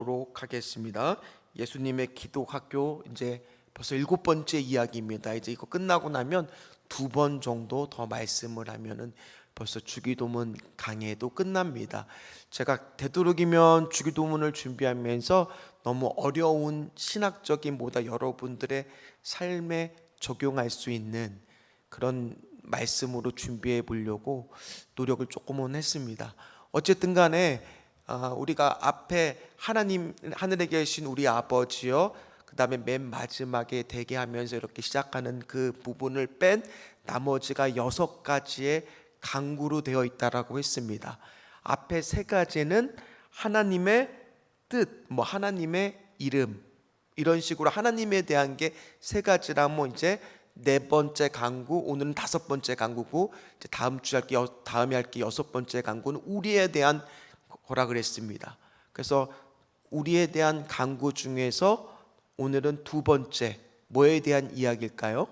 보도록 하겠습니다. 예수님의 기독학교 이제 벌써 7번째 이야기입니다. 이제 이거 끝나고 나면 2번 정도 더 말씀을 하면은 벌써 주기도문 강해도 끝납니다. 제가 되도록이면 주기도문을 준비하면서 너무 어려운 신학적인 보다 여러분들의 삶에 적용할 수 있는 그런 말씀으로 준비해 보려고 노력을 조금은 했습니다. 어쨌든 간에 우리가 앞에 하나님, 하늘에 계신 우리 아버지요, 그 다음에 맨 마지막에 대기하면서 이렇게 시작하는 그 부분을 뺀 나머지가 6가지의 강구로 되어 있다라고 했습니다. 앞에 3가지는 하나님의 뜻, 하나님의 이름, 이런 식으로 하나님에 대한 게 3가지라면 이제 4번째 강구, 오늘은 5번째 강구고, 이제 다음에 할 게 6번째 강구는 우리에 대한 거라 그랬습니다. 그래서 우리에 대한 강구 중에서 오늘은 2번째, 뭐에 대한 이야기일까요?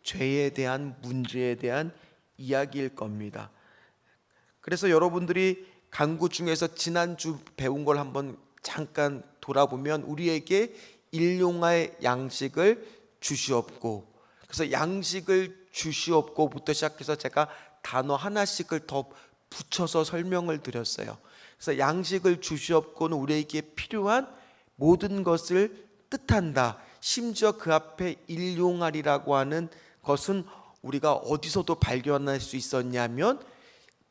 죄에 대한 문제에 대한 이야기일 겁니다. 그래서 여러분들이 강구 중에서 지난주 배운 걸 한번 잠깐 돌아보면 우리에게 일용할 양식을 주시옵고, 그래서 양식을 주시옵고부터 시작해서 제가 단어 하나씩을 더 붙여서 설명을 드렸어요. 그래서 양식을 주시옵고는 우리에게 필요한 모든 것을 뜻한다. 심지어 그 앞에 일용할이라고 하는 것은 우리가 어디서도 발견할 수 있었냐면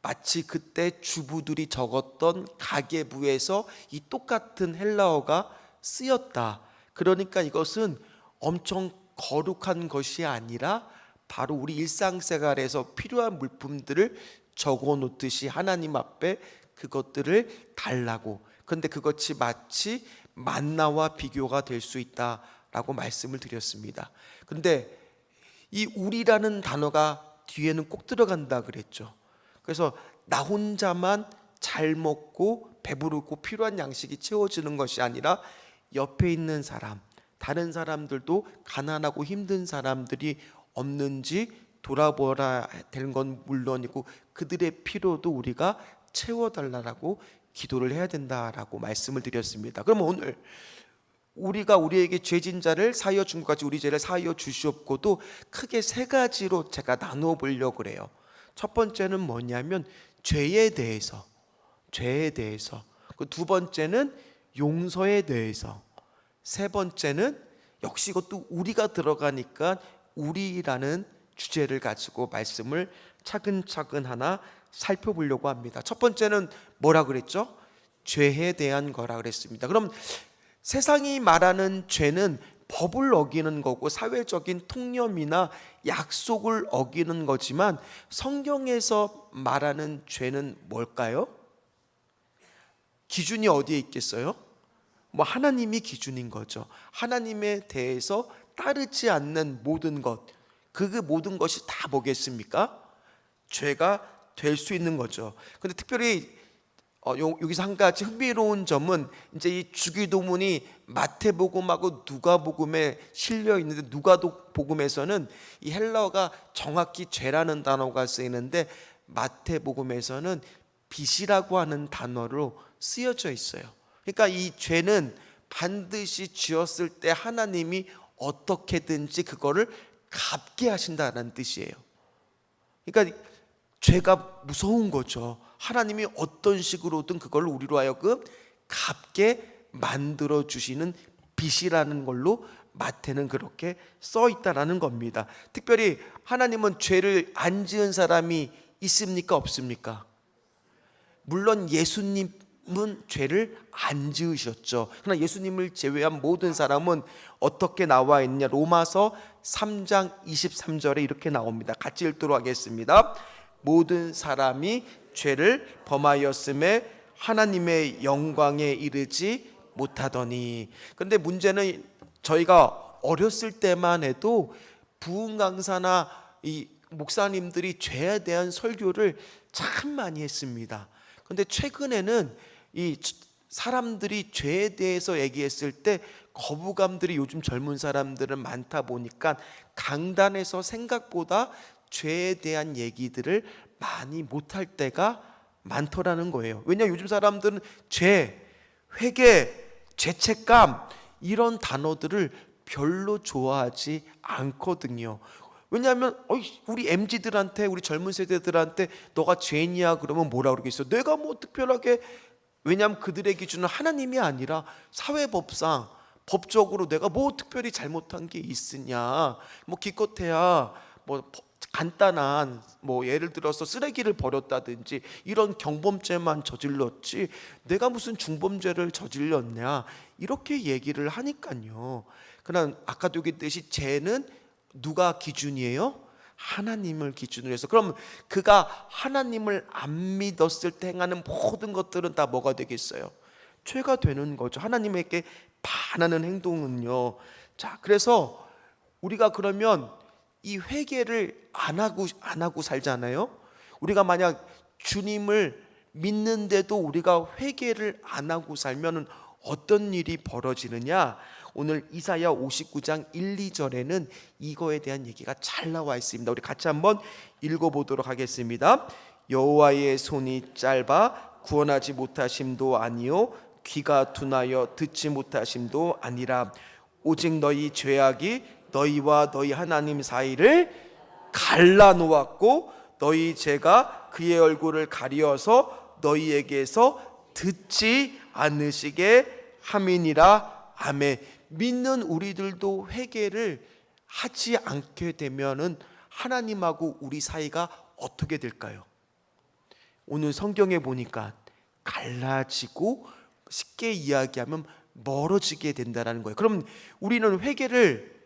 마치 그때 주부들이 적었던 가계부에서 이 똑같은 헬라어가 쓰였다. 그러니까 이것은 엄청 거룩한 것이 아니라 바로 우리 일상생활에서 필요한 물품들을 적어 놓듯이 하나님 앞에 그것들을 달라고. 그런데 그것이 마치 만나와 비교가 될 수 있다라고 말씀을 드렸습니다. 그런데 이 우리라는 단어가 뒤에는 꼭 들어간다 그랬죠. 그래서 나 혼자만 잘 먹고 배부르고 필요한 양식이 채워지는 것이 아니라 옆에 있는 사람, 다른 사람들도 가난하고 힘든 사람들이 없는지 돌아보라 되는 건 물론이고 그들의 필요도 우리가 채워달라고 기도를 해야 된다라고 말씀을 드렸습니다. 그럼 오늘 우리가 우리에게 죄진 자를 사하여 준 것까지 우리 죄를 사하여 주시옵고도 크게 3가지로 제가 나누어 보려고 그래요. 첫 번째는 뭐냐면 죄에 대해서, 그 2번째는 용서에 대해서, 3번째는 역시 이것도 우리가 들어가니까 우리라는 주제를 가지고 말씀을 차근차근 하나 살펴보려고 합니다. 첫 번째는 뭐라 그랬죠? 죄에 대한 거라 그랬습니다. 그럼 세상이 말하는 죄는 법을 어기는 거고 사회적인 통념이나 약속을 어기는 거지만 성경에서 말하는 죄는 뭘까요? 기준이 어디에 있겠어요? 하나님이 기준인 거죠. 하나님에 대해서 따르지 않는 모든 것, 그 모든 것이 다 뭐겠습니까? 죄가 될 수 있는 거죠. 근데 특별히 여기서 한 가지 흥미로운 점은 이제 이 주기도문이 마태복음하고 누가복음에 실려 있는데 누가복음에서는 이 헬라어가 정확히 죄라는 단어가 쓰이는데 마태복음에서는 빚이라고 하는 단어로 쓰여져 있어요. 그러니까 이 죄는 반드시 지었을 때 하나님이 어떻게든지 그거를 갚게 하신다는 뜻이에요. 그러니까 죄가 무서운 거죠. 하나님이 어떤 식으로든 그걸 우리로 하여금 갚게 만들어 주시는 빚이라는 걸로 마태는 그렇게 써 있다라는 겁니다. 특별히 하나님은 죄를 안 지은 사람이 있습니까? 없습니까? 물론 예수님은 죄를 안 지으셨죠. 그러나 예수님을 제외한 모든 사람은 어떻게 나와 있느냐? 로마서 3장 23절에 이렇게 나옵니다. 같이 읽도록 하겠습니다. 모든 사람이 죄를 범하였음에 하나님의 영광에 이르지 못하더니. 그런데 문제는 저희가 어렸을 때만 해도 부흥 강사나 이 목사님들이 죄에 대한 설교를 참 많이 했습니다. 그런데 최근에는 이 사람들이 죄에 대해서 얘기했을 때 거부감들이 요즘 젊은 사람들은 많다 보니까 강단에서 생각보다 죄에 대한 얘기들을 많이 못할 때가 많더라는 거예요. 왜냐 요즘 사람들은 죄, 회개, 죄책감 이런 단어들을 별로 좋아하지 않거든요. 왜냐하면 우리 MZ들한테, 우리 젊은 세대들한테 너가 죄인이야 그러면 뭐라 그러겠어? 내가 뭐 특별하게, 왜냐하면 그들의 기준은 하나님이 아니라 사회법상 법적으로 내가 뭐 특별히 잘못한 게 있으냐, 뭐 기껏해야 뭐 간단한 뭐 예를 들어서 쓰레기를 버렸다든지 이런 경범죄만 저질렀지 내가 무슨 중범죄를 저질렀냐, 이렇게 얘기를 하니까요. 그러나 아까도 얘기했듯이 죄는 누가 기준이에요? 하나님을 기준으로 해서, 그럼 그가 하나님을 안 믿었을 때 행하는 모든 것들은 다 뭐가 되겠어요? 죄가 되는 거죠. 하나님에게 반하는 행동은요. 자, 그래서 우리가 그러면 이 회개를 안 하고 살잖아요. 우리가 만약 주님을 믿는데도 우리가 회개를 안 하고 살면 어떤 일이 벌어지느냐? 오늘 이사야 59장 1, 2절에는 이거에 대한 얘기가 잘 나와 있습니다. 우리 같이 한번 읽어보도록 하겠습니다. 여호와의 손이 짧아 구원하지 못하심도 아니요 귀가 둔하여 듣지 못하심도 아니라 오직 너희 죄악이 너희와 너희 하나님 사이를 갈라놓았고 너희 죄가 그의 얼굴을 가리어서 너희에게서 듣지 않으시게 함이니라. 아멘. 믿는 우리들도 회개를 하지 않게 되면은 하나님하고 우리 사이가 어떻게 될까요? 오늘 성경에 보니까 갈라지고 쉽게 이야기하면 멀어지게 된다는 거예요. 그럼 우리는 회개를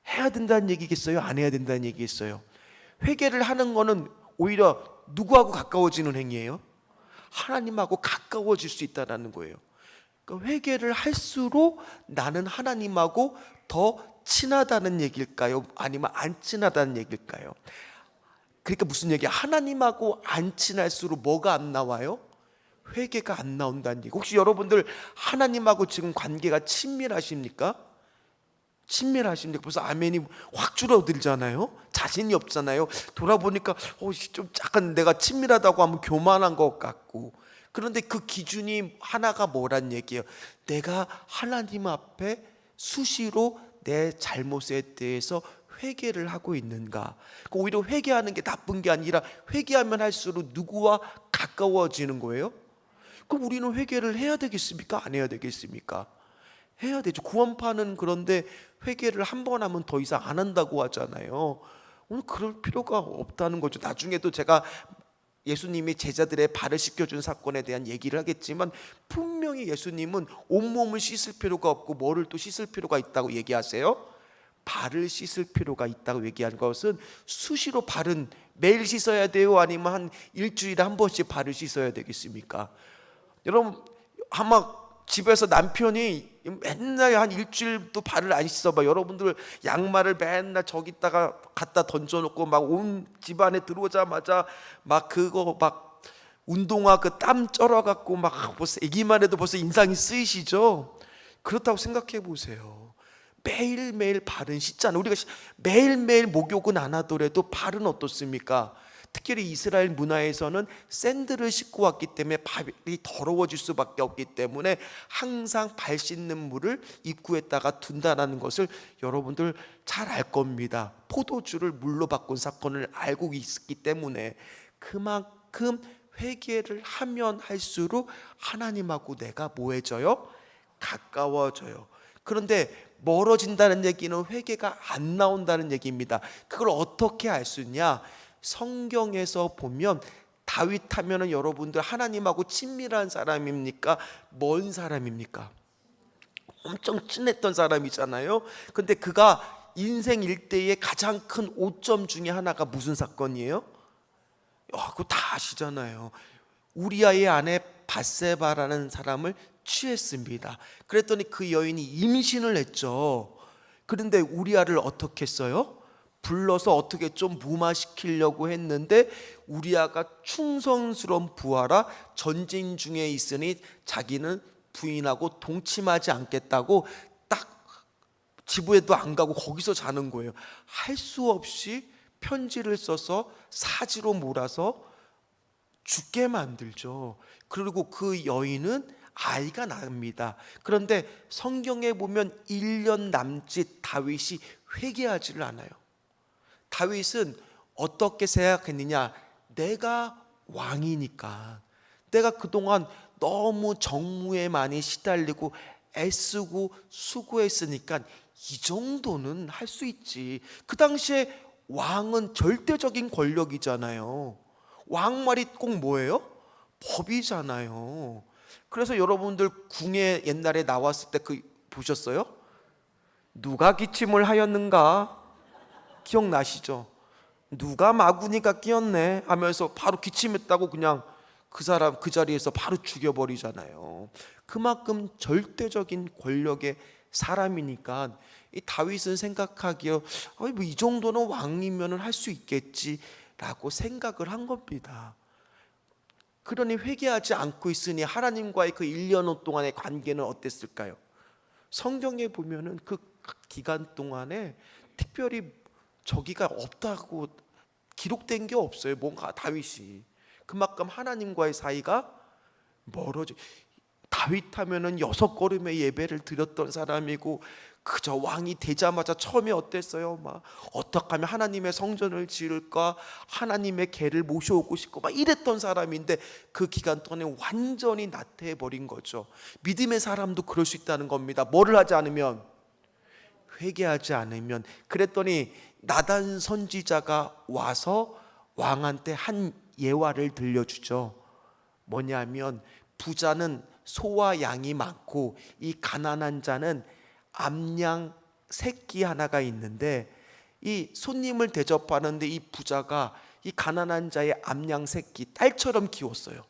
해야 된다는 얘기겠어요? 안 해야 된다는 얘기겠어요? 회개를 하는 거는 오히려 누구하고 가까워지는 행위예요? 하나님하고 가까워질 수 있다는 거예요. 그러니까 회개를 할수록 나는 하나님하고 더 친하다는 얘기일까요? 아니면 안 친하다는 얘기일까요? 그러니까 무슨 얘기야? 하나님하고 안 친할수록 뭐가 안 나와요? 회개가 안 나온다는 얘기. 혹시 여러분들 하나님하고 지금 관계가 친밀하십니까? 친밀하십니까? 벌써 아멘이 확 줄어들잖아요. 자신이 없잖아요. 돌아보니까 좀 약간 내가 친밀하다고 하면 교만한 것 같고. 그런데 그 기준이 하나가 뭐란 얘기예요? 내가 하나님 앞에 수시로 내 잘못에 대해서 회개를 하고 있는가? 오히려 회개하는 게 나쁜 게 아니라 회개하면 할수록 누구와 가까워지는 거예요? 그럼 우리는 회개를 해야 되겠습니까? 안 해야 되겠습니까? 해야 되죠. 구원파는 그런데 회개를 한 번 하면 더 이상 안 한다고 하잖아요. 오늘 그럴 필요가 없다는 거죠. 나중에도 제가 예수님이 제자들의 발을 씻겨준 사건에 대한 얘기를 하겠지만 분명히 예수님은 온몸을 씻을 필요가 없고 뭐를 또 씻을 필요가 있다고 얘기하세요? 발을 씻을 필요가 있다고 얘기한 것은 수시로 발은 매일 씻어야 돼요? 아니면 한 일주일에 한 번씩 발을 씻어야 되겠습니까? 여러분 아마 집에서 남편이 맨날 한 일주일도 발을 안 씻어봐. 여러분들 양말을 맨날 저기다가 갖다 던져놓고 막 온 집안에 들어오자마자 막 그거 막 운동화 그 땀 쩔어갖고 막 벌써 애기만 해도 벌써 인상이 쓰이시죠? 그렇다고 생각해 보세요. 매일매일 발은 씻잖아요. 우리가 매일매일 목욕은 안 하더라도 발은 어떻습니까? 특히 이스라엘 문화에서는 샌들을 신고 왔기 때문에 발이 더러워질 수밖에 없기 때문에 항상 발 씻는 물을 입구에다가 둔다는 것을 여러분들 잘 알 겁니다. 포도주를 물로 바꾼 사건을 알고 있기 때문에 그만큼 회개를 하면 할수록 하나님하고 내가 뭐해져요? 가까워져요. 그런데 멀어진다는 얘기는 회개가 안 나온다는 얘기입니다. 그걸 어떻게 알 수 있냐? 성경에서 보면 다윗 하면은 여러분들 하나님하고 친밀한 사람입니까? 먼 사람입니까? 엄청 친했던 사람이잖아요. 근데 그가 인생 일대의 가장 큰 오점 중에 하나가 무슨 사건이에요? 그거 다 아시잖아요. 우리아의 아내 밧세바라는 사람을 취했습니다. 그랬더니 그 여인이 임신을 했죠. 그런데 우리아를 어떻게 했어요? 불러서 어떻게 좀 무마시키려고 했는데 우리아가 충성스러운 부하라 전쟁 중에 있으니 자기는 부인하고 동침하지 않겠다고 딱 지부에도 안 가고 거기서 자는 거예요. 할 수 없이 편지를 써서 사지로 몰아서 죽게 만들죠. 그리고 그 여인은 아이가 납니다. 그런데 성경에 보면 1년 남짓 다윗이 회개하지를 않아요. 다윗은 어떻게 생각했느냐? 내가 왕이니까, 내가 그동안 너무 정무에 많이 시달리고 애쓰고 수고했으니까 이 정도는 할 수 있지. 그 당시에 왕은 절대적인 권력이잖아요. 왕 말이 꼭 뭐예요? 법이잖아요. 그래서 여러분들 궁에 옛날에 나왔을 때 그 보셨어요? 누가 기침을 하였는가? 기억나시죠? 누가 마구니가 끼었네 하면서 바로 기침했다고 그냥 그 사람 그 자리에서 바로 죽여버리잖아요. 그만큼 절대적인 권력의 사람이니까 이 다윗은 생각하기에 뭐 이 정도는 왕이면 할 수 있겠지라고 생각을 한 겁니다. 그러니 회개하지 않고 있으니 하나님과의 그 1년 동안의 관계는 어땠을까요? 성경에 보면은 그 기간 동안에 특별히 저기가 없다고 기록된 게 없어요. 뭔가 다윗이 그만큼 하나님과의 사이가 멀어져. 다윗 하면은 6걸음의 예배를 드렸던 사람이고, 그저 왕이 되자마자 처음에 어땠어요? 막 어떻게 하면 하나님의 성전을 지을까, 하나님의 궤를 모셔오고 싶고 막 이랬던 사람인데 그 기간 동안에 완전히 나태해 버린 거죠. 믿음의 사람도 그럴 수 있다는 겁니다. 뭐를 하지 않으면? 회개하지 않으면. 그랬더니 나단 선지자가 와서 왕한테 한 예화를 들려주죠. 뭐냐면 부자는 소와 양이 많고 이 가난한 자는 암양 새끼 하나가 있는데, 이 손님을 대접하는데 이 부자가 이 가난한 자의 암양 새끼 딸처럼 키웠어요.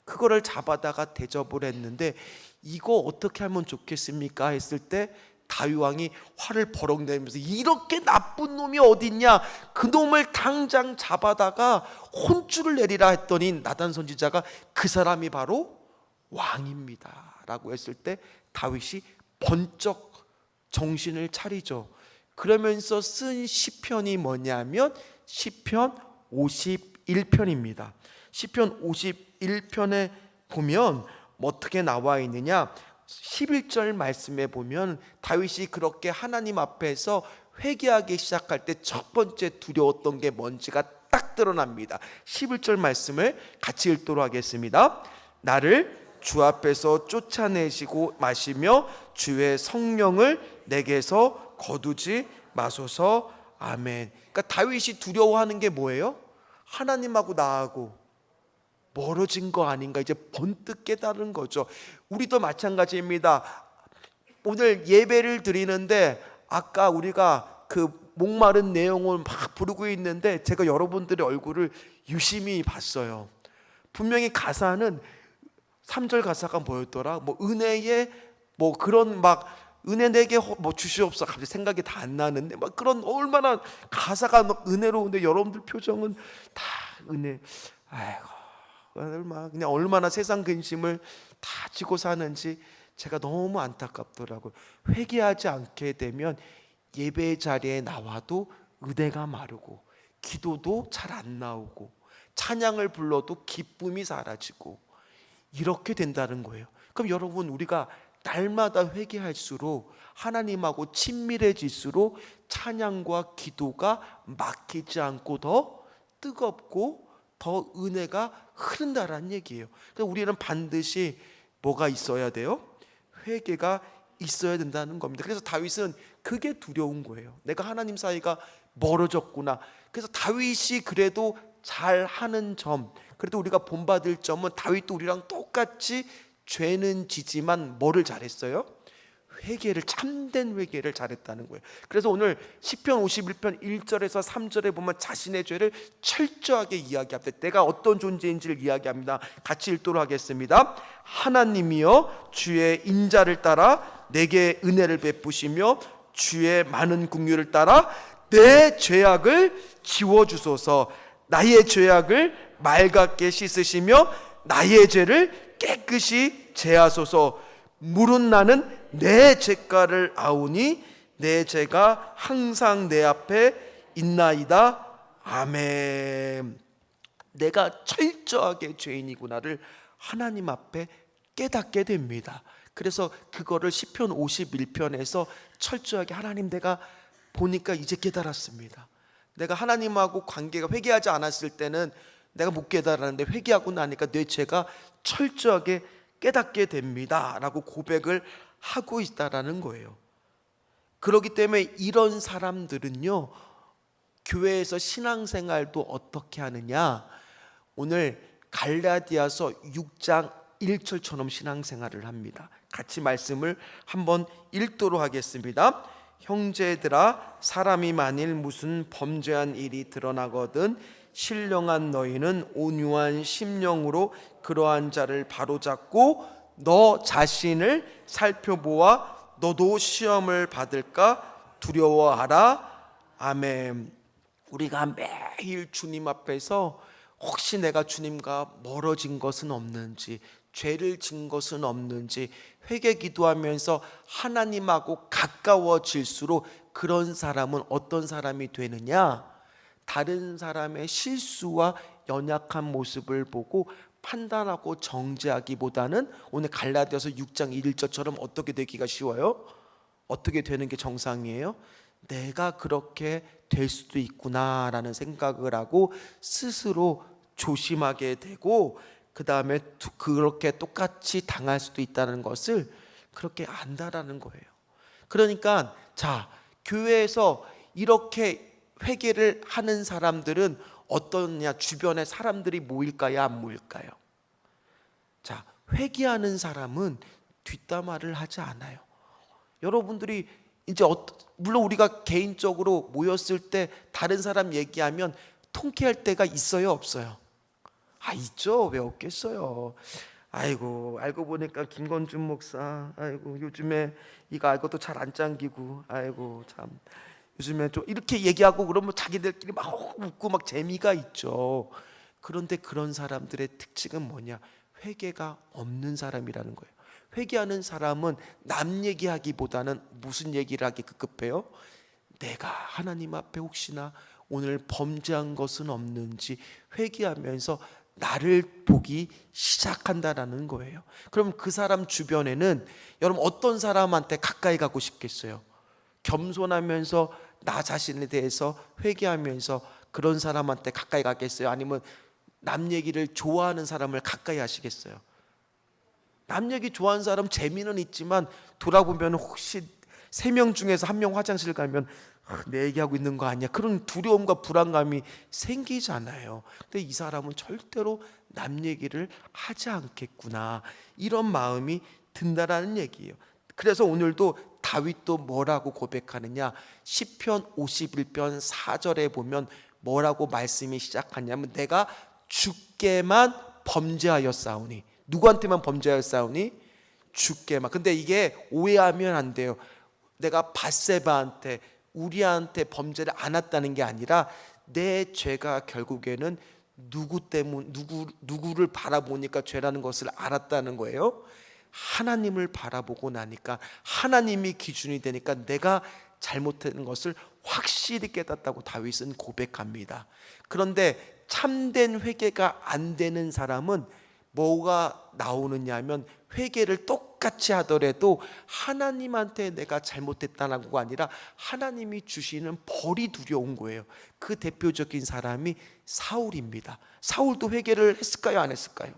그거를 잡아다가 대접을 했는데 이거 어떻게 하면 좋겠습니까 했을 때 다윗 왕이 화를 버럭 내면서 이렇게 나쁜 놈이 어딨냐, 그 놈을 당장 잡아다가 혼쭐을 내리라 했더니 나단 선지자가 그 사람이 바로 왕입니다 라고 했을 때 다윗이 번쩍 정신을 차리죠. 그러면서 쓴 시편이 뭐냐면 시편 51편입니다. 시편 51편에 보면 어떻게 나와 있느냐, 11절 말씀에 보면 다윗이 그렇게 하나님 앞에서 회개하기 시작할 때 첫 번째 두려웠던 게 뭔지가 딱 드러납니다. 11절 말씀을 같이 읽도록 하겠습니다. 나를 주 앞에서 쫓아내시고 마시며 주의 성령을 내게서 거두지 마소서. 아멘. 그러니까 다윗이 두려워하는 게 뭐예요? 하나님하고 나하고 멀어진 거 아닌가 이제 번뜩 깨달은 거죠. 우리도 마찬가지입니다. 오늘 예배를 드리는데 아까 우리가 그 목마른 내용을 막 부르고 있는데 제가 여러분들의 얼굴을 유심히 봤어요. 분명히 가사는 3절 가사가 뭐였더라? 뭐 은혜에 뭐 그런 막 은혜 내게 뭐 주시옵소서, 갑자기 생각이 다 안 나는데 막 그런 얼마나 가사가 막 은혜로운데 여러분들 표정은 다 은혜. 아이고 그냥 얼마나 세상 근심을 다 지고 사는지 제가 너무 안타깝더라고요. 회개하지 않게 되면 예배 자리에 나와도 은혜가 마르고 기도도 잘 안 나오고 찬양을 불러도 기쁨이 사라지고 이렇게 된다는 거예요. 그럼 여러분, 우리가 날마다 회개할수록 하나님하고 친밀해질수록 찬양과 기도가 막히지 않고 더 뜨겁고 더 은혜가 흐른다라는 얘기예요. 그래서 우리는 반드시 뭐가 있어야 돼요? 회개가 있어야 된다는 겁니다. 그래서 다윗은 그게 두려운 거예요. 내가 하나님 사이가 멀어졌구나. 그래서 다윗이 그래도 잘하는 점, 그래도 우리가 본받을 점은 다윗도 우리랑 똑같이 죄는 지지만 뭐를 잘했어요? 회개를, 참된 회개를 잘했다는 거예요. 그래서 오늘 시편 51편 1절에서 3절에 보면 자신의 죄를 철저하게 이야기합니다. 내가 어떤 존재인지를 이야기합니다. 같이 읽도록 하겠습니다. 하나님이여 주의 인자를 따라 내게 은혜를 베푸시며 주의 많은 긍휼을 따라 내 죄악을 지워주소서. 나의 죄악을 맑게 씻으시며 나의 죄를 깨끗이 제하소서. 물은 나는 내 죄가를 아오니 내 죄가 항상 내 앞에 있나이다. 아멘. 내가 철저하게 죄인이구나를 하나님 앞에 깨닫게 됩니다. 그래서 그거를 시편 51편에서 철저하게 하나님, 내가 보니까 이제 깨달았습니다. 내가 하나님하고 관계가, 회개하지 않았을 때는 내가 못 깨달았는데 회개하고 나니까 내 죄가 철저하게 깨닫게 됩니다 라고 고백을 하고 있다라는 거예요. 그렇기 때문에 이런 사람들은요, 교회에서 신앙생활도 어떻게 하느냐, 오늘 갈라디아서 6장 1절처럼 신앙생활을 합니다. 같이 말씀을 한번 읽도록 하겠습니다. 형제들아, 사람이 만일 무슨 범죄한 일이 드러나거든 신령한 너희는 온유한 심령으로 그러한 자를 바로잡고 너 자신을 살펴보아 너도 시험을 받을까 두려워하라. 아멘. 우리가 매일 주님 앞에서 혹시 내가 주님과 멀어진 것은 없는지, 죄를 진 것은 없는지 회개 기도하면서 하나님하고 가까워질수록 그런 사람은 어떤 사람이 되느냐? 다른 사람의 실수와 연약한 모습을 보고 판단하고 정죄하기보다는 오늘 갈라디아서 6장 1절처럼 어떻게 되기가 쉬워요? 어떻게 되는 게 정상이에요? 내가 그렇게 될 수도 있구나라는 생각을 하고 스스로 조심하게 되고, 그 다음에 그렇게 똑같이 당할 수도 있다는 것을 그렇게 안다라는 거예요. 그러니까 자, 교회에서 이렇게 회개를 하는 사람들은 어떠냐? 주변에 사람들이 모일까요? 안 모일까요? 자, 회개하는 사람은 뒷담화를 하지 않아요. 여러분들이 이제 물론 우리가 개인적으로 모였을 때 다른 사람 얘기하면 통쾌할 때가 있어요, 없어요? 있죠. 왜 없겠어요. 아이고, 알고 보니까 김건준 목사, 아이고 요즘에 이거 알고 또 잘 안 잠기고, 아이고 참 요즘에 좀 이렇게 얘기하고 그러면 자기들끼리 막 웃고 막 재미가 있죠. 그런데 그런 사람들의 특징은 뭐냐? 회개가 없는 사람이라는 거예요. 회개하는 사람은 남 얘기하기보다는 무슨 얘기를 하기 급급해요? 내가 하나님 앞에 혹시나 오늘 범죄한 것은 없는지 회개하면서 나를 보기 시작한다라는 거예요. 그럼 그 사람 주변에는 여러분 어떤 사람한테 가까이 가고 싶겠어요? 겸손하면서 나 자신에 대해서 회개하면서 그런 사람한테 가까이 가겠어요? 아니면 남 얘기를 좋아하는 사람을 가까이 하시겠어요? 남 얘기 좋아하는 사람 재미는 있지만 돌아보면 혹시 3명 중에서 1명 화장실 가면 내 얘기하고 있는 거 아니야? 그런 두려움과 불안감이 생기잖아요. 근데 이 사람은 절대로 남 얘기를 하지 않겠구나, 이런 마음이 든다라는 얘기예요. 그래서 오늘도 다윗도 뭐라고 고백하느냐? 시편 51편 4절에 보면 뭐라고 말씀이 시작하냐면 내가 주께만 범죄하였사오니. 누구한테만 범죄하였사오니? 주께만. 근데 이게 오해하면 안 돼요. 내가 밧세바한테, 우리한테 범죄를 안 했다는 게 아니라 내 죄가 결국에는 누구를 바라보니까 죄라는 것을 알았다는 거예요. 하나님을 바라보고 나니까 하나님이 기준이 되니까 내가 잘못한 것을 확실히 깨닫다고 다윗은 고백합니다. 그런데 참된 회개가 안 되는 사람은 뭐가 나오느냐 하면 회개를 똑같이 하더라도 하나님한테 내가 잘못했다는 거 아니라 하나님이 주시는 벌이 두려운 거예요. 그 대표적인 사람이 사울입니다. 사울도 회개를 했을까요? 안 했을까요?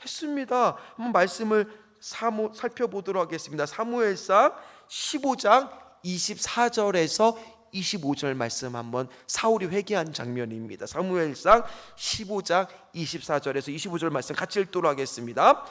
했습니다. 한번 말씀을 살펴보도록 하겠습니다. 사무엘상 15장 24절에서 25절 말씀 한번, 사울이 회개한 장면입니다. 사무엘상 15장 24절에서 25절 말씀 같이 읽도록 하겠습니다.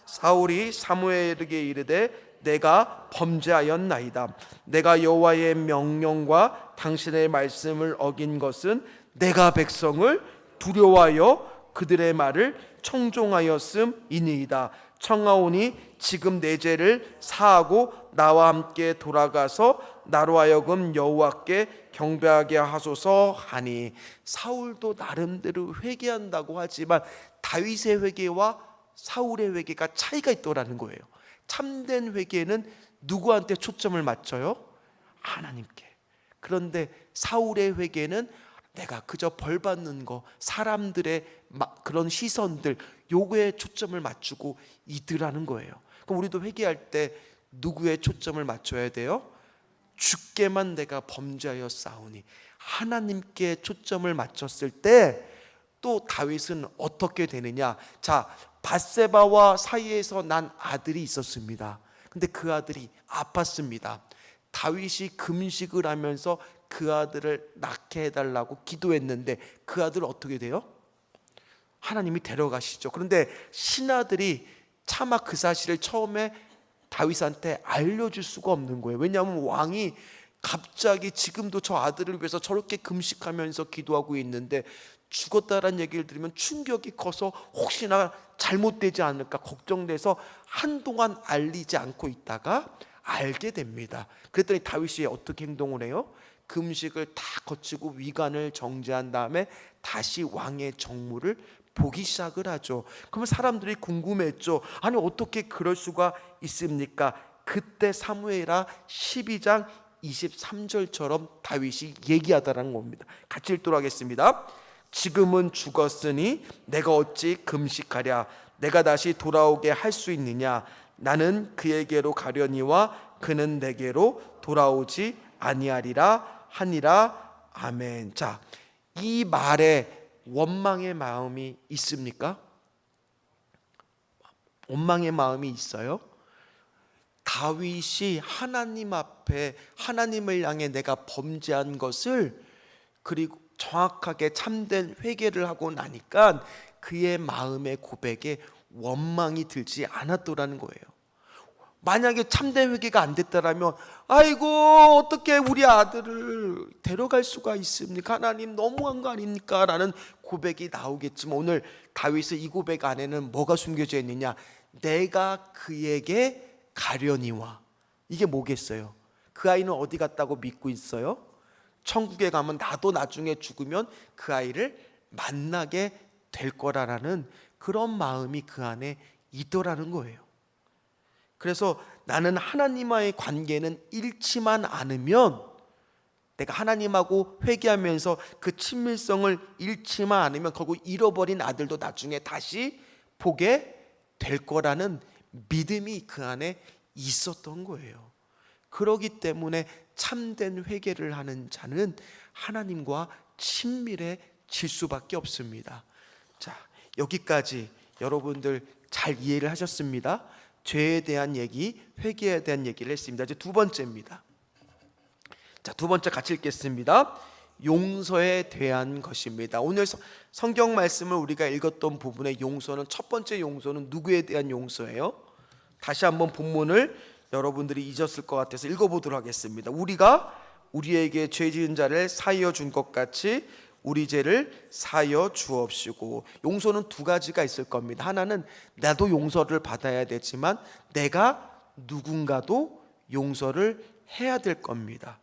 사울이 사무엘에게 이르되 내가 범죄하였나이다. 내가 여호와의 명령과 당신의 말씀을 어긴 것은 내가 백성을 두려워하여 그들의 말을 청종하였음이니이다. 청하오니 지금 내 죄를 사하고 나와 함께 돌아가서 나로 하여금 여호와께 경배하게 하소서 하니. 사울도 나름대로 회개한다고 하지만 다윗의 회개와 사울의 회개가 차이가 있더라는 거예요. 참된 회개는 누구한테 초점을 맞춰요? 하나님께. 그런데 사울의 회개는 내가 그저 벌 받는 거, 사람들의 그런 시선들, 요거에 초점을 맞추고 있으라는 거예요. 그럼 우리도 회개할 때 누구의 초점을 맞춰야 돼요? 주께만 내가 범죄하여 싸우니. 하나님께 초점을 맞췄을 때 또 다윗은 어떻게 되느냐? 자, 밧세바와 사이에서 난 아들이 있었습니다. 근데 그 아들이 아팠습니다. 다윗이 금식을 하면서 그 아들을 낳게 해달라고 기도했는데 그 아들 어떻게 돼요? 하나님이 데려가시죠. 그런데 신하들이 차마 그 사실을 처음에 다윗한테 알려줄 수가 없는 거예요. 왜냐하면 왕이 갑자기 지금도 저 아들을 위해서 저렇게 금식하면서 기도하고 있는데 죽었다라는 얘기를 들으면 충격이 커서 혹시나 잘못되지 않을까 걱정돼서 한동안 알리지 않고 있다가 알게 됩니다. 그랬더니 다윗이 어떻게 행동을 해요? 금식을 다 거치고 위관을 정제한 다음에 다시 왕의 정무를 보기 시작을 하죠. 그러면 사람들이 궁금했죠. 아니 어떻게 그럴 수가 있습니까? 그때 사무엘하 12장 23절처럼 다윗이 얘기하다라는 겁니다. 같이 읽도록 하겠습니다. 지금은 죽었으니 내가 어찌 금식하랴? 내가 다시 돌아오게 할 수 있느냐? 나는 그에게로 가려니와 그는 내게로 돌아오지 아니하리라 하니라. 아멘. 자, 이 말에 원망의 마음이 있습니까? 원망의 마음이 있어요? 다윗이 하나님 앞에 하나님을 향해 내가 범죄한 것을 그리고 정확하게 참된 회개를 하고 나니까 그의 마음의 고백에 원망이 들지 않았더라는 거예요. 만약에 참된 회개가 안 됐다라면 아이고 어떻게 우리 아들을 데려갈 수가 있습니까? 하나님 너무한 거 아닙니까? 라는 고백이 나오겠지만 오늘 다윗의 이 고백 안에는 뭐가 숨겨져 있느냐? 내가 그에게 가려니와. 이게 뭐겠어요? 그 아이는 어디 갔다고 믿고 있어요? 천국에 가면 나도 나중에 죽으면 그 아이를 만나게 될 거라는 그런 마음이 그 안에 있더라는 거예요. 그래서 나는 하나님과의 관계는 잃지만 않으면, 내가 하나님하고 회개하면서 그 친밀성을 잃지만 않으면 결국 잃어버린 아들도 나중에 다시 보게 될 거라는 믿음이 그 안에 있었던 거예요. 그러기 때문에 참된 회개를 하는 자는 하나님과 친밀해질 수밖에 없습니다. 자, 여기까지 여러분들 잘 이해를 하셨습니다. 죄에 대한 얘기, 회개에 대한 얘기를 했습니다. 이제 두 번째입니다. 자, 두 번째 같이 읽겠습니다. 용서에 대한 것입니다. 오늘 성경 말씀을 우리가 읽었던 부분의 용서는, 첫 번째 용서는 누구에 대한 용서예요? 다시 한번 본문을 여러분들이 잊었을 것 같아서 읽어보도록 하겠습니다. 우리가 우리에게 죄 지은 자를 사하여 준 것 같이 우리 죄를 사하여 주옵시고. 용서는 두 가지가 있을 겁니다. 하나는 나도 용서를 받아야 되지만 내가 누군가도 용서를 해야 될 겁니다.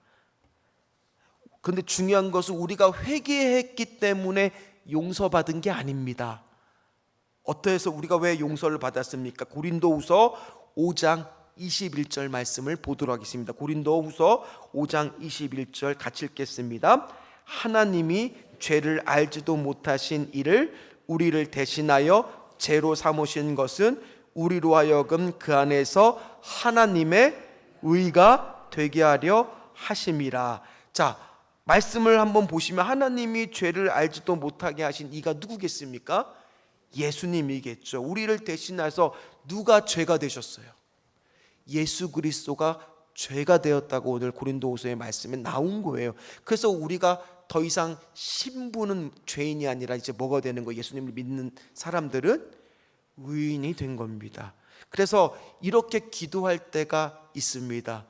그런데 중요한 것은 우리가 회개했기 때문에 용서받은 게 아닙니다. 어떠해서 우리가 왜 용서를 받았습니까? 고린도후서 5장 21절 말씀을 보도록 하겠습니다. 고린도후서 5장 21절 같이 읽겠습니다. 하나님이 죄를 알지도 못하신 이를 우리를 대신하여 죄로 삼으신 것은 우리로 하여금 그 안에서 하나님의 의가 되게 하려 하심이라. 자, 말씀을 한번 보시면 하나님이 죄를 알지도 못하게 하신 이가 누구겠습니까? 예수님이겠죠. 우리를 대신해서 누가 죄가 되셨어요? 예수 그리스도가 죄가 되었다고 오늘 고린도후서의 말씀에 나온 거예요. 그래서 우리가 더 이상 신부는 죄인이 아니라 이제 뭐가 되는 거예요? 예수님을 믿는 사람들은 의인이 된 겁니다. 그래서 이렇게 기도할 때가 있습니다.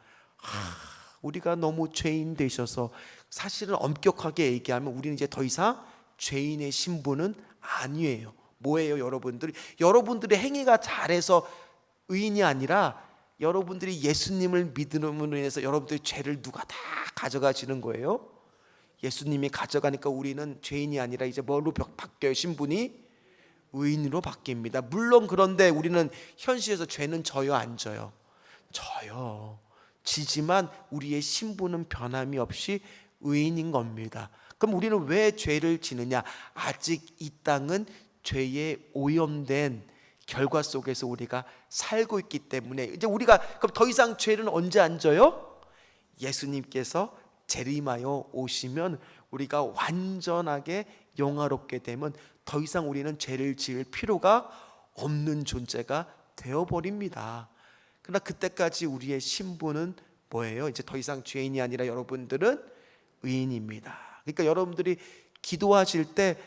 우리가 너무 죄인 되셔서, 사실은 엄격하게 얘기하면 우리는 이제 더 이상 죄인의 신분은 아니에요. 뭐예요, 여러분들이? 여러분들의 행위가 잘해서 의인이 아니라 여러분들이 예수님을 믿음으로 인해서 여러분들의 죄를 누가 다 가져가시는 거예요. 예수님이 가져가니까 우리는 죄인이 아니라 이제 뭘로 바뀌어요? 신분이 의인으로 바뀝니다. 물론 그런데 우리는 현실에서 죄는 져요, 안 져요? 져요. 지지만 우리의 신분은 변함이 없이 의인인 겁니다. 그럼 우리는 왜 죄를 지느냐? 아직 이 땅은 죄에 오염된 결과 속에서 우리가 살고 있기 때문에 이제 우리가 그럼 더 이상 죄는 언제 안 져요? 예수님께서 재림하여 오시면 우리가 완전하게 영화롭게 되면 더 이상 우리는 죄를 지을 필요가 없는 존재가 되어버립니다. 그러나 그때까지 우리의 신분은 뭐예요? 이제 더 이상 죄인이 아니라 여러분들은 의인입니다. 그러니까 여러분들이 기도하실 때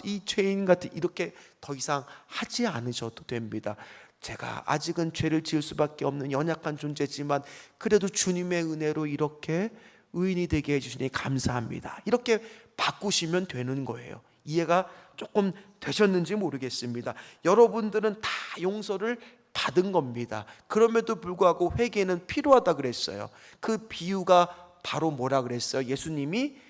이 죄인 같은 이렇게 더 이상 하지 않으셔도 됩니다. 제가 아직은 죄를 지을 수밖에 없는 연약한 존재지만 그래도 주님의 은혜로 이렇게 의인이 되게 해주시니 감사합니다. 이렇게 바꾸시면 되는 거예요. 이해가 조금 되셨는지 모르겠습니다. 여러분들은 다 용서를 받은 겁니다. 그럼에도 불구하고 회개는 필요하다 그랬어요. 그 비유가 바로 뭐라 그랬어요? 예수님이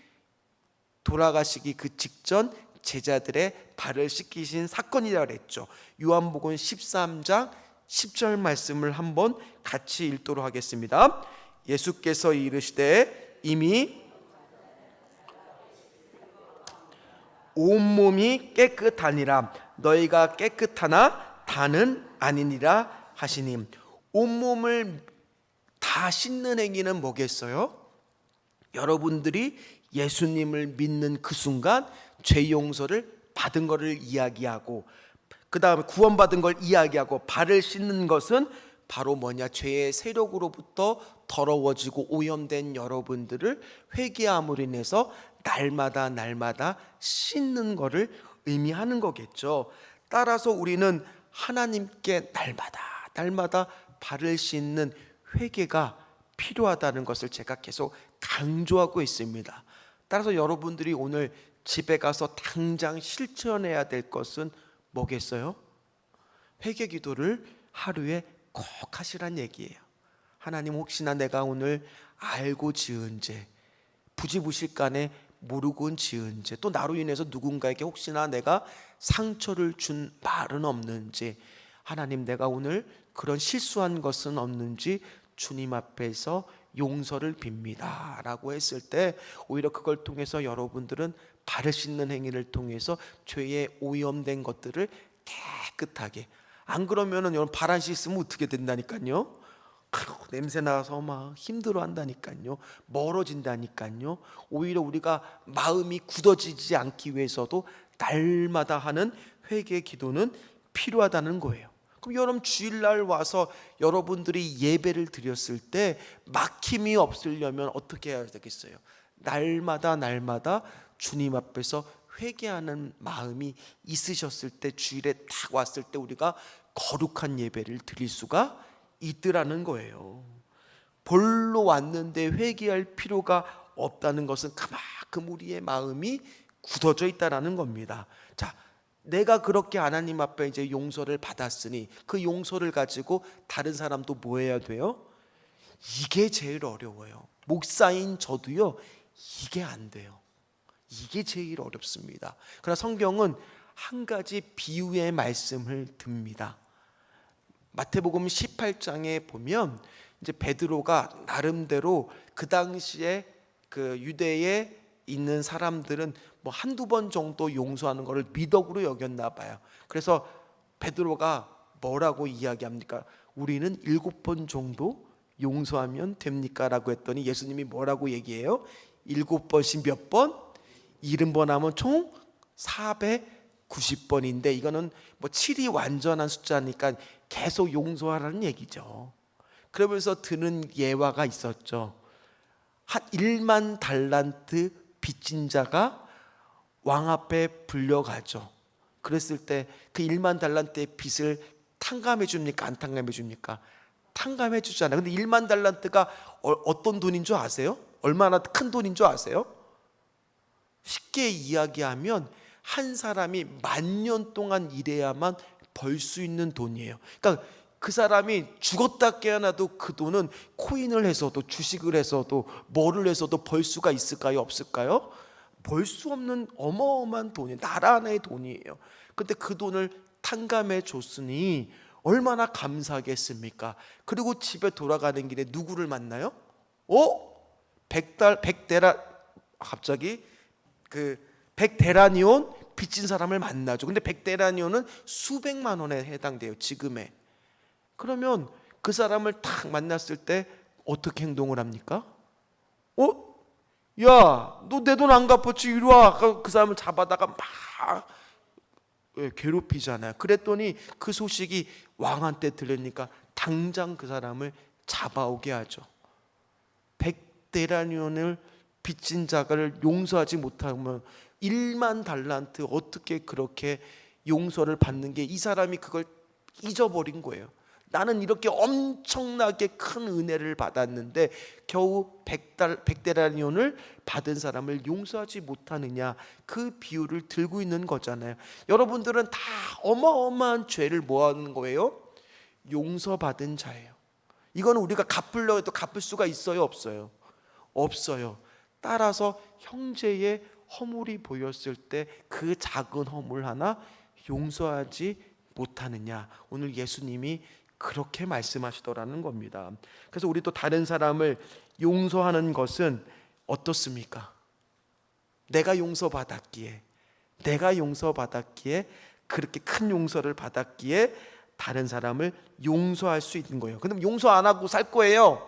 돌아가시기 그 직전 제자들의 발을 씻기신 사건이라 그랬죠. 요한복음 13장 10절 말씀을 한번 같이 읽도록 하겠습니다. 예수께서 이르시되 이미 온몸이 깨끗하니라 너희가 깨끗하나 다는 아니니라 하시니, 온몸을 다 씻는 행위는 뭐겠어요? 여러분들이 예수님을 믿는 그 순간 죄 용서를 받은 것을 이야기하고, 그 다음에 구원받은 걸 이야기하고, 발을 씻는 것은 바로 뭐냐? 죄의 세력으로부터 더러워지고 오염된 여러분들을 회개함으로 인해서 날마다 씻는 것을 의미하는 거겠죠. 따라서 우리는 하나님께 날마다 발을 씻는 회개가 필요하다는 것을 제가 계속 강조하고 있습니다. 따라서 여러분들이 오늘 집에 가서 당장 실천해야 될 것은 뭐겠어요? 회개 기도를 하루에 꼭 하시란 얘기예요. 하나님, 혹시나 내가 오늘 알고 지은 죄, 부지부실간에 모르고 지은 죄, 또 나로 인해서 누군가에게 혹시나 내가 상처를 준 말은 없는지, 하나님 내가 오늘 그런 실수한 것은 없는지 주님 앞에서 용서를 빕니다 라고 했을 때, 오히려 그걸 통해서 여러분들은 발을 씻는 행위를 통해서 죄에 오염된 것들을 깨끗하게, 안 그러면은 여러분 발 안 씻으면 어떻게 된다니까요? 냄새 나서 막 힘들어 한다니까요. 멀어진다니까요. 오히려 우리가 마음이 굳어지지 않기 위해서도 날마다 하는 회개 기도는 필요하다는 거예요. 그럼 여러분 주일날 와서 여러분들이 예배를 드렸을 때 막힘이 없으려면 어떻게 해야 되겠어요? 날마다 주님 앞에서 회개하는 마음이 있으셨을 때, 주일에 딱 왔을 때 우리가 거룩한 예배를 드릴 수가 있더라는 거예요. 볼로 왔는데 회개할 필요가 없다는 것은 그만큼 우리의 마음이 굳어져 있다라는 겁니다. 자, 내가 그렇게 하나님 앞에 이제 용서를 받았으니 그 용서를 가지고 다른 사람도 뭐 해야 돼요? 이게 제일 어려워요. 목사인 저도요, 이게 안 돼요. 이게 제일 어렵습니다. 그러나 성경은 한 가지 비유의 말씀을 듭니다. 마태복음 18장에 보면 이제 베드로가 나름대로 그 당시에 그 유대에 있는 사람들은 뭐 한두 번 정도 용서하는 것을 미덕으로 여겼나 봐요. 그래서 베드로가 뭐라고 이야기합니까? 우리는 7번 정도 용서하면 됩니까? 라고 했더니 예수님이 뭐라고 얘기해요? 7번씩 몇 번? 70번 하면 총 490번인데 이거는 뭐 7이 완전한 숫자니까 계속 용서하라는 얘기죠. 그러면서 드는 예화가 있었죠. 한 1만 달란트 빚진 자가 왕 앞에 불려가죠. 그랬을 때 그 1만 달란트의 빚을 탕감해 줍니까? 안 탕감해 줍니까? 탕감해 주잖아요. 근데 1만 달란트가 어떤 돈인 줄 아세요? 얼마나 큰 돈인 줄 아세요? 쉽게 이야기하면 한 사람이 10,000년 동안 일해야만 벌 수 있는 돈이에요. 그러니까 그 사람이 죽었다 깨어나도 그 돈은 코인을 해서도 주식을 해서도 뭐를 해서도 벌 수가 있을까요? 없을까요? 벌 수 없는 어마어마한 돈이에요. 나라 안의 돈이에요. 근데 그 돈을 탕감해 줬으니 얼마나 감사하겠습니까? 그리고 집에 돌아가는 길에 누구를 만나요? 백대라 갑자기 그 100데나리온 빚진 사람을 만나죠. 근데 100데나리온은 수백만 원에 해당돼요, 지금에. 그러면 그 사람을 딱 만났을 때 어떻게 행동을 합니까? 야, 너 내 돈 안 갚았지? 이리 와. 그 사람을 잡아다가 막 괴롭히잖아요. 그랬더니 그 소식이 왕한테 들으니까 당장 그 사람을 잡아오게 하죠. 100데나리온을 빚진 자를 용서하지 못하면 1만 달란트, 어떻게 그렇게 용서를 받는 게, 이 사람이 그걸 잊어버린 거예요. 나는 이렇게 엄청나게 큰 은혜를 받았는데 겨우 100데나리온을 받은 사람을 용서하지 못하느냐, 그 비유를 들고 있는 거잖아요. 여러분들은 다 어마어마한 죄를 뭐 하는 거예요? 용서받은 자예요. 이거는 우리가 갚으려고 해도 갚을 수가 있어요, 없어요? 없어요. 따라서 형제의 허물이 보였을 때 그 작은 허물 하나 용서하지 못하느냐, 오늘 예수님이 그렇게 말씀하시더라는 겁니다. 그래서 우리 또 다른 사람을 용서하는 것은 어떻습니까? 내가 용서받았기에 그렇게 큰 용서를 받았기에 다른 사람을 용서할 수 있는 거예요. 그럼 용서 안 하고 살 거예요.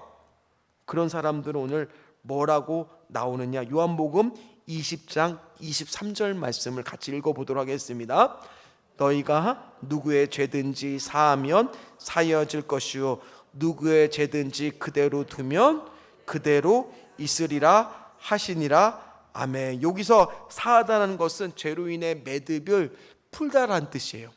그런 사람들은 오늘 뭐라고 나오느냐, 요한복음 20장 23절 말씀을 같이 읽어보도록 하겠습니다. 너희가 누구의 죄든지 사하면 사여질 것이요 누구의 죄든지 그대로 두면 그대로 있으리라 하시니라. 아멘. 여기서 사하다는 것은 죄로 인해 매듭을 풀다라는 뜻이에요.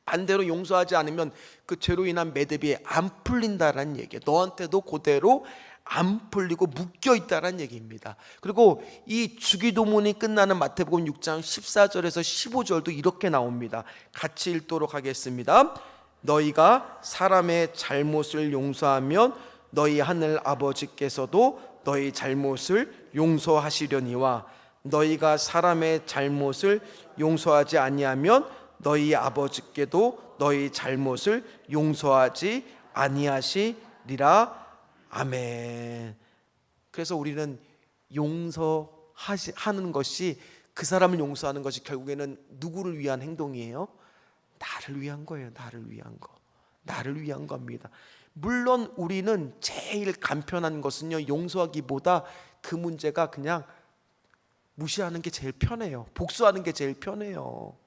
반대로 용서하지 않으면 그 죄로 인한 매듭이 안 풀린다라는 얘기예요. 너한테도 그대로 안 풀리고 묶여 있다라는 얘기입니다. 그리고 이 주기도문이 끝나는 마태복음 6장 14절에서 15절도 이렇게 나옵니다. 같이 읽도록 하겠습니다. 너희가 사람의 잘못을 용서하면 너희 하늘 아버지께서도 너희 잘못을 용서하시려니와 너희가 사람의 잘못을 용서하지 아니하면 너희 아버지께도 너희 잘못을 용서하지 아니하시리라. 아멘. 그래서 우리는 용서하는 것이, 그 사람을 용서하는 것이 결국에는 누구를 위한 행동이에요? 나를 위한 거예요. 나를 위한 겁니다. 물론 우리는 제일 간편한 것은요, 용서하기보다 그 문제가 그냥 무시하는 게 제일 편해요. 복수하는 게 제일 편해요.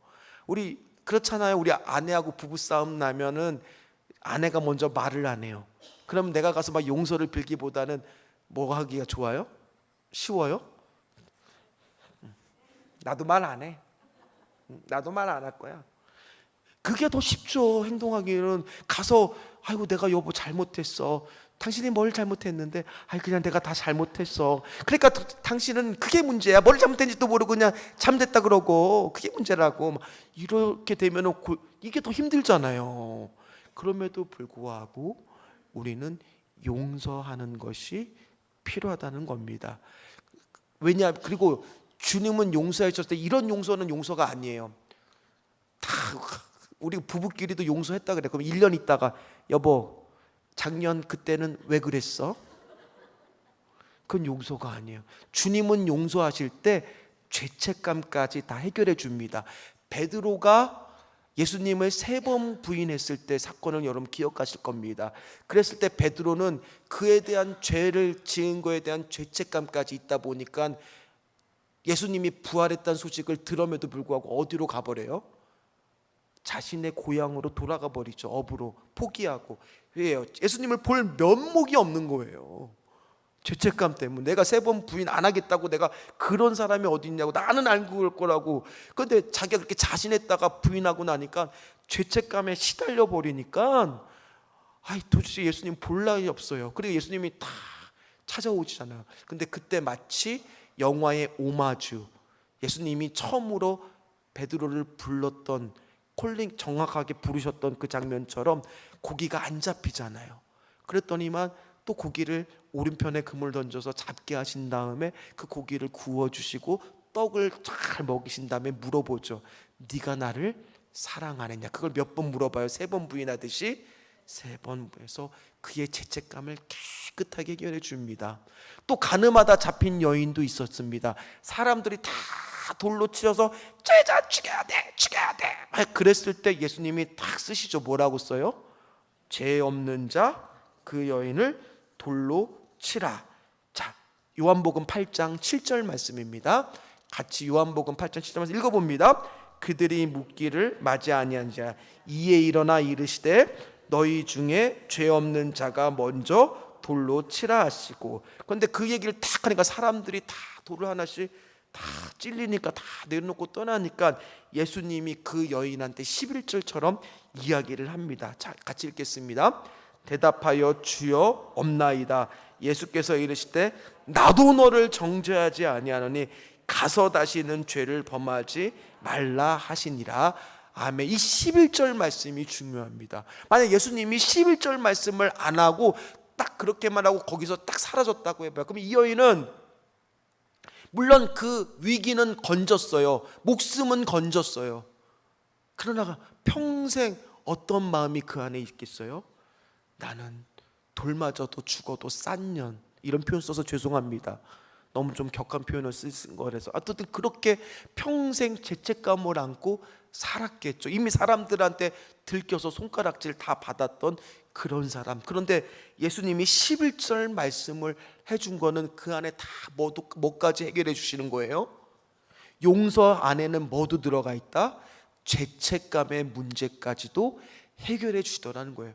우리 그렇잖아요. 우리 아내하고 부부싸움 나면은 아내가 먼저 말을 안 해요. 그럼 내가 가서 막 용서를 빌기보다는 뭐 하기가 좋아요? 쉬워요? 나도 말 안 해. 나도 말 안 할 거야. 그게 더 쉽죠. 행동하기는. 가서 아이고 내가 여보 잘못했어. 당신이 뭘 잘못했는데, 아이 그냥 내가 다 잘못했어. 그러니까 당신은 그게 문제야. 뭘 잘못했는지도 모르고 그냥 잠됐다 그러고 그게 문제라고. 이렇게 되면은 이게 더 힘들잖아요. 그럼에도 불구하고 우리는 용서하는 것이 필요하다는 겁니다. 왜냐? 그리고 주님은 용서해 주셨을 때 이런 용서는 용서가 아니에요. 다 우리 부부끼리도 용서했다 그래. 그럼 1년 있다가 여보 작년 그때는 왜 그랬어? 그건 용서가 아니에요. 주님은 용서하실 때 죄책감까지 다 해결해 줍니다. 베드로가 예수님을 3번 부인했을 때 사건을 여러분 기억하실 겁니다. 그랬을 때 베드로는 그에 대한 죄를 지은 거에 대한 죄책감까지 있다 보니까 예수님이 부활했다는 소식을 들음에도 불구하고 어디로 가버려요? 자신의 고향으로 돌아가 버리죠. 업으로 포기하고. 왜요? 예수님을 볼 면목이 없는 거예요. 죄책감 때문에. 내가 3번 부인 안 하겠다고, 내가 그런 사람이 어디 있냐고, 나는 알고 올 거라고. 그런데 자기가 그렇게 자신했다가 부인하고 나니까 죄책감에 시달려 버리니까 도대체 예수님 볼 날이 없어요. 그리고 예수님이 다 찾아오시잖아요. 근데 그때 마치 영화의 오마주, 예수님이 처음으로 베드로를 불렀던, 콜링 정확하게 부르셨던 그 장면처럼 고기가 안 잡히잖아요. 그랬더니만 또 고기를 오른편에 금을 던져서 잡게 하신 다음에 그 고기를 구워주시고 떡을 잘 먹이신 다음에 물어보죠. 네가 나를 사랑하느냐? 그걸 몇 번 물어봐요? 3번 부인하듯이 3번. 해서 그의 죄책감을 깨끗하게 해결해 줍니다. 또 가늠하다 잡힌 여인도 있었습니다. 사람들이 다 돌로 치려서 제자 죽여야 돼, 죽여야 돼. 그랬을 때 예수님이 딱 쓰시죠. 뭐라고 써요? 죄 없는 자 그 여인을 돌로 치라. 자, 요한복음 8장 7절 말씀입니다. 같이 요한복음 8장 7절 말씀 읽어봅니다. 그들이 묻기를 맞이 아니한 자 이에 일어나 이르시되 너희 중에 죄 없는 자가 먼저 돌로 치라 하시고. 그런데 그 얘기를 딱 하니까 사람들이 다 돌을 하나씩 다 찔리니까 다 내려놓고 떠나니까 예수님이 그 여인한테 11절처럼 이야기를 합니다. 자, 같이 읽겠습니다. 대답하여 주여 없나이다. 예수께서 이르시되 나도 너를 정죄하지 아니하노니 가서 다시는 죄를 범하지 말라 하시니라. 아멘. 이 11절 말씀이 중요합니다. 만약 예수님이 11절 말씀을 안 하고 딱 그렇게만 하고 거기서 딱 사라졌다고 해봐요. 그럼 이 여인은 물론 그 위기는 건졌어요. 목숨은 건졌어요. 그러나 평생 어떤 마음이 그 안에 있겠어요? 나는 돌 맞아도 죽어도 싼 년, 이런 표현 써서 죄송합니다. 너무 좀 격한 표현을 쓴 거라서 어쨌든 그렇게 평생 죄책감을 안고 살았겠죠. 이미 사람들한테 들켜서 손가락질 다 받았던 그런 사람. 그런데 예수님이 11절 말씀을 해준 거는 그 안에 다 뭐까지 해결해 주시는 거예요? 용서 안에는 뭐도 들어가 있다? 죄책감의 문제까지도 해결해 주시더라는 거예요.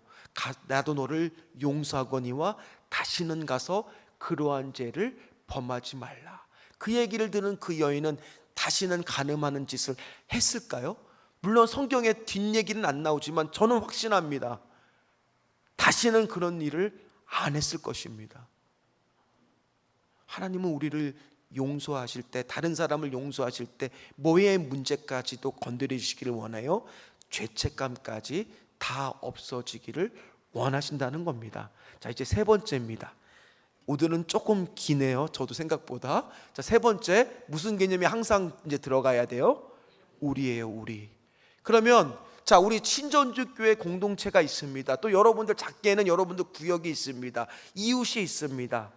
나도 너를 용서하거니와 다시는 가서 그러한 죄를 범하지 말라. 그 얘기를 들은 그 여인은 다시는 간음하는 짓을 했을까요? 물론 성경에 뒷얘기는 안 나오지만 저는 확신합니다. 다시는 그런 일을 안 했을 것입니다. 하나님은 우리를 용서하실 때, 다른 사람을 용서하실 때 뭐의 문제까지도 건드려 주시기를 원해요? 죄책감까지 다 없어지기를 원하신다는 겁니다. 자, 이제 세 번째입니다. 오늘은 조금 기네요. 저도 생각보다. 자, 세 번째 무슨 개념이 항상 이제 들어가야 돼요? 우리예요, 우리. 그러면 자, 우리 신전주교회 공동체가 있습니다. 또 여러분들 작게는 여러분들 구역이 있습니다. 이웃이 있습니다.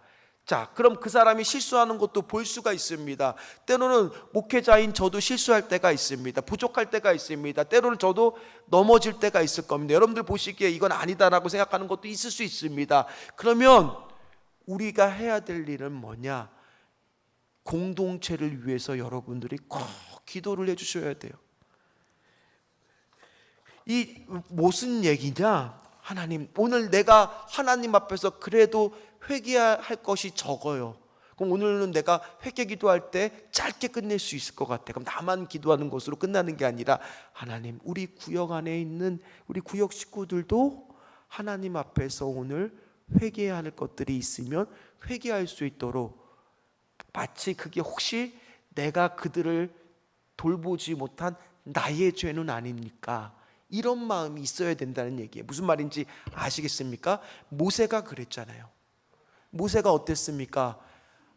자, 그럼 그 사람이 실수하는 것도 볼 수가 있습니다. 때로는 목회자인 저도 실수할 때가 있습니다. 부족할 때가 있습니다. 때로는 저도 넘어질 때가 있을 겁니다. 여러분들 보시기에 이건 아니다라고 생각하는 것도 있을 수 있습니다. 그러면 우리가 해야 될 일은 뭐냐? 공동체를 위해서 여러분들이 꼭 기도를 해주셔야 돼요. 이 무슨 얘기냐? 하나님, 오늘 내가 하나님 앞에서 그래도 회개할 것이 적어요. 그럼 오늘은 내가 회개 기도할 때 짧게 끝낼 수 있을 것 같아. 그럼 나만 기도하는 것으로 끝나는 게 아니라 하나님, 우리 구역 안에 있는 우리 구역 식구들도 하나님 앞에서 오늘 회개해야 할 것들이 있으면 회개할 수 있도록, 마치 그게 혹시 내가 그들을 돌보지 못한 나의 죄는 아닙니까? 이런 마음이 있어야 된다는 얘기예요. 무슨 말인지 아시겠습니까? 모세가 그랬잖아요. 모세가 어땠습니까?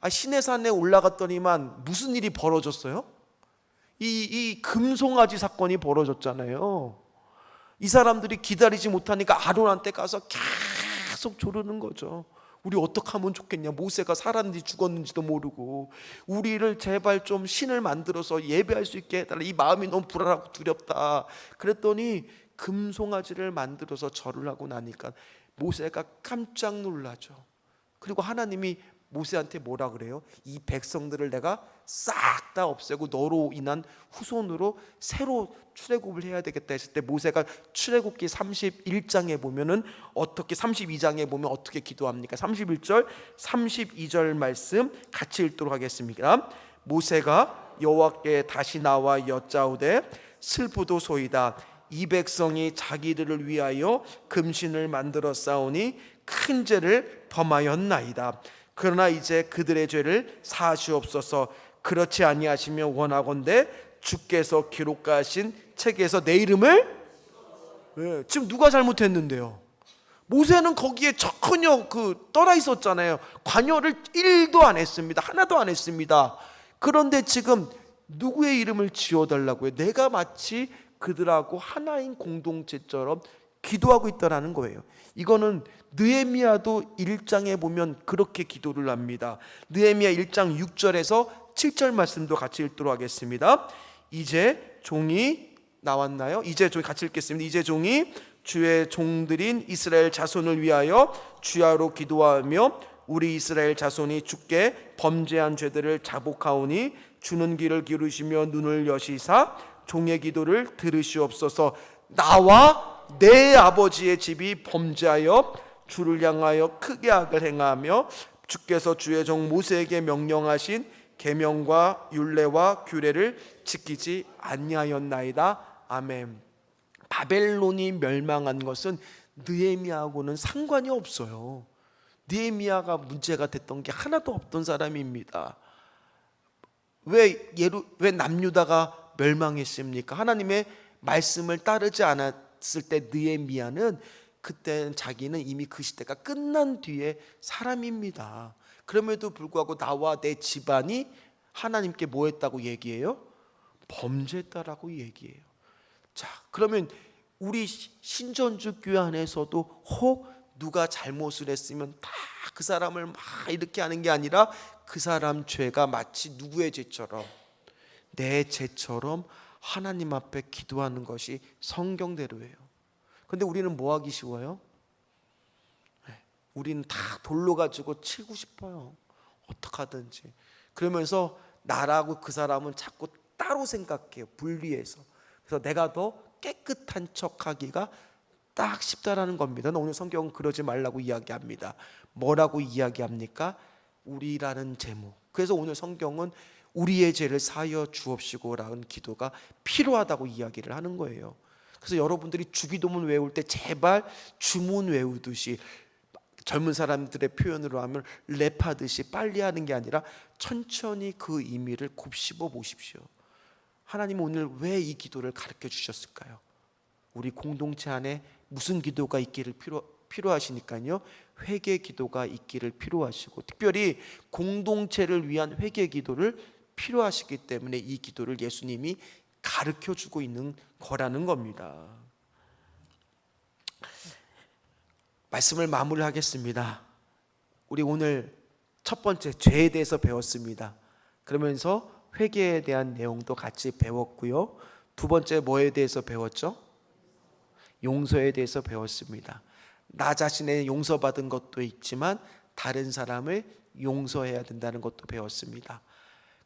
시내산에 올라갔더니만 무슨 일이 벌어졌어요? 이 금송아지 사건이 벌어졌잖아요. 이 사람들이 기다리지 못하니까 아론한테 가서 계속 조르는 거죠. 우리 어떻게 하면 좋겠냐? 모세가 살았는지 죽었는지도 모르고 우리를 제발 좀 신을 만들어서 예배할 수 있게 해달라. 이 마음이 너무 불안하고 두렵다. 그랬더니 금송아지를 만들어서 절을 하고 나니까 모세가 깜짝 놀라죠. 그리고 하나님이 모세한테 뭐라 그래요? 이 백성들을 내가 싹 다 없애고 너로 인한 후손으로 새로 출애굽을 해야 되겠다 했을 때 모세가 출애굽기 31장에 보면은 어떻게, 32장에 보면 어떻게 기도합니까? 31절 32절 말씀 같이 읽도록 하겠습니다. 모세가 여호와께 다시 나와 여짜오되 슬프도소이다. 이 백성이 자기들을 위하여 금신을 만들어 싸우니 큰 죄를 범하였나이다. 그러나 이제 그들의 죄를 사하시옵소서. 그렇지 아니하시면 원하건대 주께서 기록하신 책에서 내 이름을 지금 누가 잘못했는데요? 모세는 거기에 전혀 떠나 있었잖아요. 관여를 1도 안 했습니다. 하나도 안 했습니다. 그런데 지금 누구의 이름을 지어달라고 해요? 내가 마치 그들하고 하나인 공동체처럼 기도하고 있다라는 거예요. 이거는 느헤미야도 1장에 보면 그렇게 기도를 합니다. 느헤미야 1장 6절에서 7절 말씀도 같이 읽도록 하겠습니다. 이제 종이 나왔나요? 이제 종이 같이 읽겠습니다. 이제 종이 주의 종들인 이스라엘 자손을 위하여 주야로 기도하며 우리 이스라엘 자손이 주께 범죄한 죄들을 자복하오니 주는 귀를 기울이시며 눈을 여시사 종의 기도를 들으시옵소서. 나와 내 아버지의 집이 범죄하여 주를 향하여 크게 악을 행하며 주께서 주의 종 모세에게 명령하신 계명과 율례와 규례를 지키지 아니하였나이다. 아멘. 바벨론이 멸망한 것은 느헤미야하고는 상관이 없어요. 느헤미야가 문제가 됐던 게 하나도 없던 사람입니다. 왜 남유다가 멸망했습니까? 하나님의 말씀을 따르지 않았을 때 느헤미야는 그때는 자기는 이미 그 시대가 끝난 뒤에 사람입니다. 그럼에도 불구하고 나와 내 집안이 하나님께 뭐 했다고 얘기해요? 범죄했다라고 얘기해요. 자, 그러면 우리 신전주 교회 안에서도 혹 누가 잘못을 했으면 다 그 사람을 막 이렇게 하는 게 아니라 그 사람 죄가 마치 누구의 죄처럼, 내 죄처럼 하나님 앞에 기도하는 것이 성경대로예요. 그런데 우리는 뭐 하기 쉬워요? 우리는 다 돌로 가지고 치고 싶어요. 어떡하든지. 그러면서 나라고 그 사람은 자꾸 따로 생각해요. 분리해서. 그래서 내가 더 깨끗한 척하기가 딱 쉽다라는 겁니다. 오늘 성경은 그러지 말라고 이야기합니다. 뭐라고 이야기합니까? 우리라는 제목. 그래서 오늘 성경은 우리의 죄를 사하여 주옵시고라는 기도가 필요하다고 이야기를 하는 거예요. 그래서 여러분들이 주기도문 외울 때 제발 주문 외우듯이, 젊은 사람들의 표현으로 하면 랩하듯이 빨리 하는 게 아니라 천천히 그 의미를 곱씹어 보십시오. 하나님은 오늘 왜 이 기도를 가르쳐 주셨을까요? 우리 공동체 안에 무슨 기도가 있기를 필요하시니까요. 회개 기도가 있기를 필요하시고, 특별히 공동체를 위한 회개 기도를 필요하시기 때문에 이 기도를 예수님이 가르쳐 주고 있는 거라는 겁니다. 말씀을 마무리하겠습니다. 우리 오늘 첫 번째 죄에 대해서 배웠습니다. 그러면서 회개에 대한 내용도 같이 배웠고요. 두 번째 뭐에 대해서 배웠죠? 용서에 대해서 배웠습니다. 나 자신의 용서받은 것도 있지만 다른 사람을 용서해야 된다는 것도 배웠습니다.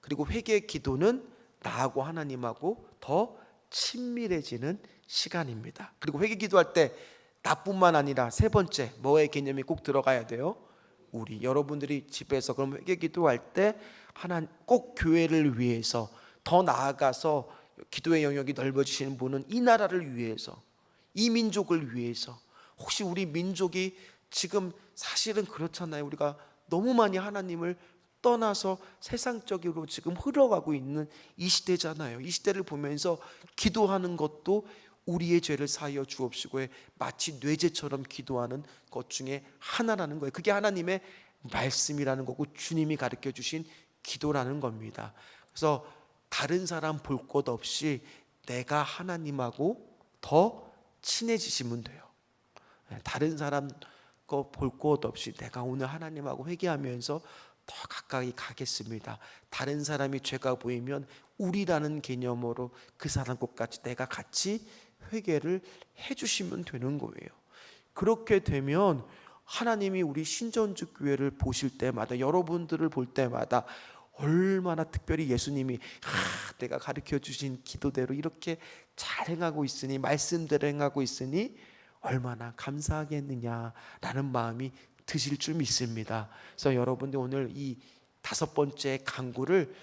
그리고 회개 기도는 나하고 하나님하고 더 친밀해지는 시간입니다. 그리고 회개 기도할 때 나뿐만 아니라 세 번째 뭐의 개념이 꼭 들어가야 돼요? 우리 여러분들이 집에서 그럼 회개 기도할 때 하나님 꼭 교회를 위해서, 더 나아가서 기도의 영역이 넓어지시는 분은 이 나라를 위해서, 이 민족을 위해서, 혹시 우리 민족이 지금 사실은 그렇잖아요. 우리가 너무 많이 하나님을 떠나서 세상적으로 지금 흘러가고 있는 이 시대잖아요. 이 시대를 보면서 기도하는 것도 우리의 죄를 사하여 주옵시고에 마치 뇌제처럼 기도하는 것 중에 하나라는 거예요. 그게 하나님의 말씀이라는 거고 주님이 가르쳐 주신 기도라는 겁니다. 그래서 다른 사람 볼 것 없이 내가 하나님하고 더 친해지시면 돼요. 다른 사람 거 볼 것 없이 내가 오늘 하나님하고 회개하면서 더 가까이 가겠습니다. 다른 사람이 죄가 보이면 우리라는 개념으로 그 사람 것까지 내가 같이 회개를 해주시면 되는 거예요. 그렇게 되면 하나님이 우리 신전주 교회를 보실 때마다, 여러분들을 볼 때마다 얼마나 특별히 예수님이 내가 가르쳐 주신 기도대로 이렇게 잘 행하고 있으니, 말씀대로 행하고 있으니 얼마나 감사하겠느냐라는 마음이 드실 줄 믿습니다. 그래서 여러분들 오늘 이 5번째 강구를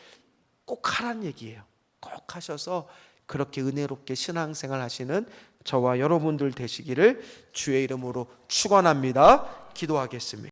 꼭 하라는 얘기예요. 꼭 하셔서 그렇게 은혜롭게 신앙생활 하시는 저와 여러분들 되시기를 주의 이름으로 축원합니다. 기도하겠습니다.